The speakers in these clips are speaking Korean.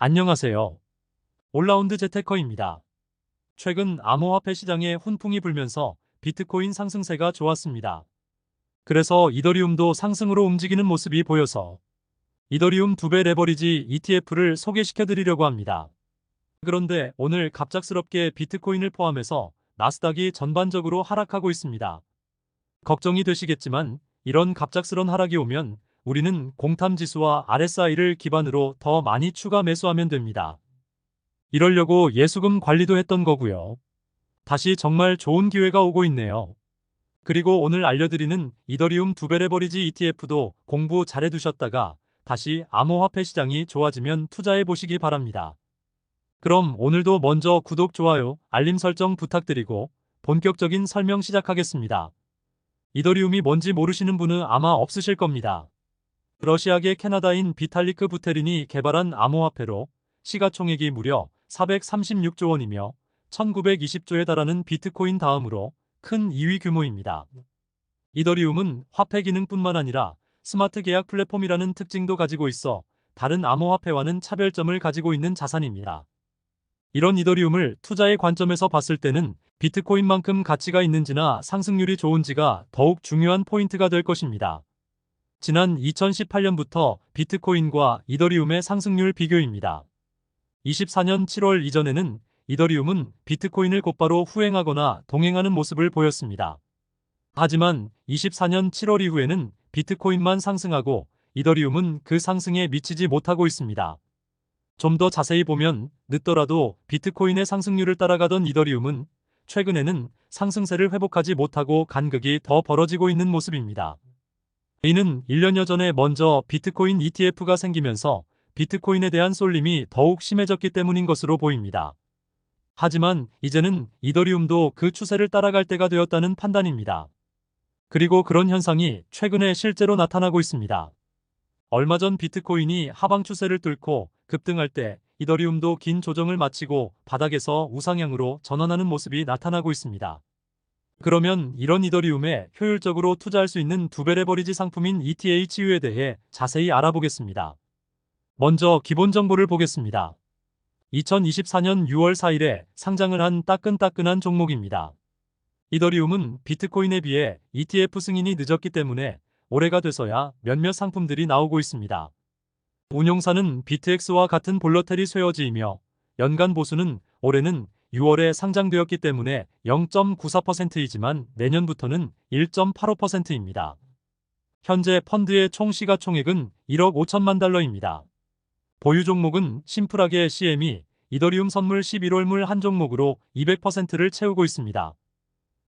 안녕하세요. 올라운드 재테커입니다. 최근 암호화폐 시장에 훈풍이 불면서 비트코인 상승세가 좋았습니다. 그래서 이더리움도 상승으로 움직이는 모습이 보여서 이더리움 2배 레버리지 ETF를 소개시켜 드리려고 합니다. 그런데 오늘 갑작스럽게 비트코인을 포함해서 나스닥이 전반적으로 하락하고 있습니다. 걱정이 되시겠지만 이런 갑작스런 하락이 오면 우리는 공탐지수와 RSI를 기반으로 더 많이 추가 매수하면 됩니다. 이러려고 예수금 관리도 했던 거고요. 다시 정말 좋은 기회가 오고 있네요. 그리고 오늘 알려드리는 이더리움 2배 레버리지 ETF도 공부 잘해두셨다가 다시 암호화폐 시장이 좋아지면 투자해 보시기 바랍니다. 그럼 오늘도 먼저 구독, 좋아요, 알림 설정 부탁드리고 본격적인 설명 시작하겠습니다. 이더리움이 뭔지 모르시는 분은 아마 없으실 겁니다. 러시아계 캐나다인 비탈리크 부테린이 개발한 암호화폐로 시가총액이 무려 436조 원이며 1920조에 달하는 비트코인 다음으로 큰 2위 규모입니다. 이더리움은 화폐 기능뿐만 아니라 스마트 계약 플랫폼이라는 특징도 가지고 있어 다른 암호화폐와는 차별점을 가지고 있는 자산입니다. 이런 이더리움을 투자의 관점에서 봤을 때는 비트코인만큼 가치가 있는지나 상승률이 좋은지가 더욱 중요한 포인트가 될 것입니다. 지난 2018년부터 비트코인과 이더리움의 상승률 비교입니다. 24년 7월 이전에는 이더리움은 비트코인을 곧바로 후행하거나 동행하는 모습을 보였습니다. 하지만 24년 7월 이후에는 비트코인만 상승하고 이더리움은 그 상승에 미치지 못하고 있습니다. 좀 더 자세히 보면 늦더라도 비트코인의 상승률을 따라가던 이더리움은 최근에는 상승세를 회복하지 못하고 간극이 더 벌어지고 있는 모습입니다. 이는 1년여 전에 먼저 비트코인 ETF가 생기면서 비트코인에 대한 쏠림이 더욱 심해졌기 때문인 것으로 보입니다. 하지만 이제는 이더리움도 그 추세를 따라갈 때가 되었다는 판단입니다. 그리고 그런 현상이 최근에 실제로 나타나고 있습니다. 얼마 전 비트코인이 하방 추세를 뚫고 급등할 때 이더리움도 긴 조정을 마치고 바닥에서 우상향으로 전환하는 모습이 나타나고 있습니다. 그러면 이런 이더리움에 효율적으로 투자할 수 있는 2배 레버리지 상품인 ETHU에 대해 자세히 알아보겠습니다. 먼저 기본 정보를 보겠습니다. 2024년 6월 4일에 상장을 한 따끈따끈한 종목입니다. 이더리움은 비트코인에 비해 ETF 승인이 늦었기 때문에 올해가 돼서야 몇몇 상품들이 나오고 있습니다. 운용사는 비트엑스와 같은 볼러텔이 쇠어지이며 연간 보수는 올해는 6월에 상장되었기 때문에 0.94%이지만 내년부터는 1.85%입니다. 현재 펀드의 총 시가총액은 1억 5천만 달러입니다. 보유 종목은 심플하게 CME, 이더리움 선물 11월물 한 종목으로 200%를 채우고 있습니다.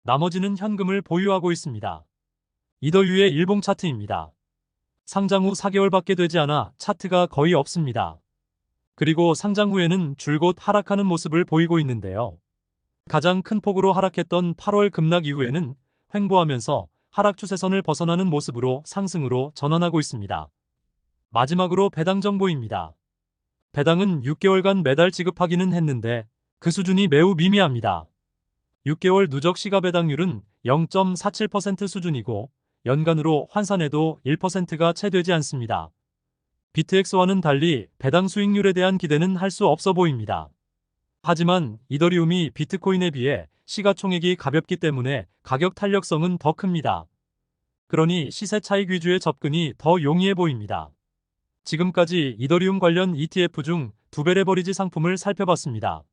나머지는 현금을 보유하고 있습니다. 이더유의 일봉 차트입니다. 상장 후 4개월밖에 되지 않아 차트가 거의 없습니다. 그리고 상장 후에는 줄곧 하락하는 모습을 보이고 있는데요. 가장 큰 폭으로 하락했던 8월 급락 이후에는 횡보하면서 하락 추세선을 벗어나는 모습으로 상승으로 전환하고 있습니다. 마지막으로 배당 정보입니다. 배당은 6개월간 매달 지급하기는 했는데 그 수준이 매우 미미합니다. 6개월 누적 시가 배당률은 0.47% 수준이고 연간으로 환산해도 1%가 채 되지 않습니다. 비트엑스와는 달리 배당 수익률에 대한 기대는 할 수 없어 보입니다. 하지만 이더리움이 비트코인에 비해 시가총액이 가볍기 때문에 가격 탄력성은 더 큽니다. 그러니 시세 차익 위주의 접근이 더 용이해 보입니다. 지금까지 이더리움 관련 ETF 중 2배 레버리지 상품을 살펴봤습니다.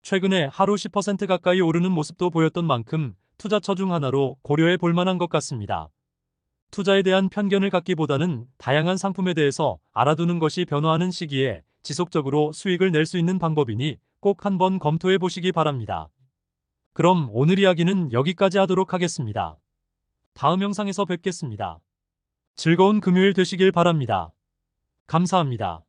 최근에 하루 10% 가까이 오르는 모습도 보였던 만큼 투자처 중 하나로 고려해 볼 만한 것 같습니다. 투자에 대한 편견을 갖기보다는 다양한 상품에 대해서 알아두는 것이 변화하는 시기에 지속적으로 수익을 낼 수 있는 방법이니 꼭 한번 검토해 보시기 바랍니다. 그럼 오늘 이야기는 여기까지 하도록 하겠습니다. 다음 영상에서 뵙겠습니다. 즐거운 금요일 되시길 바랍니다. 감사합니다.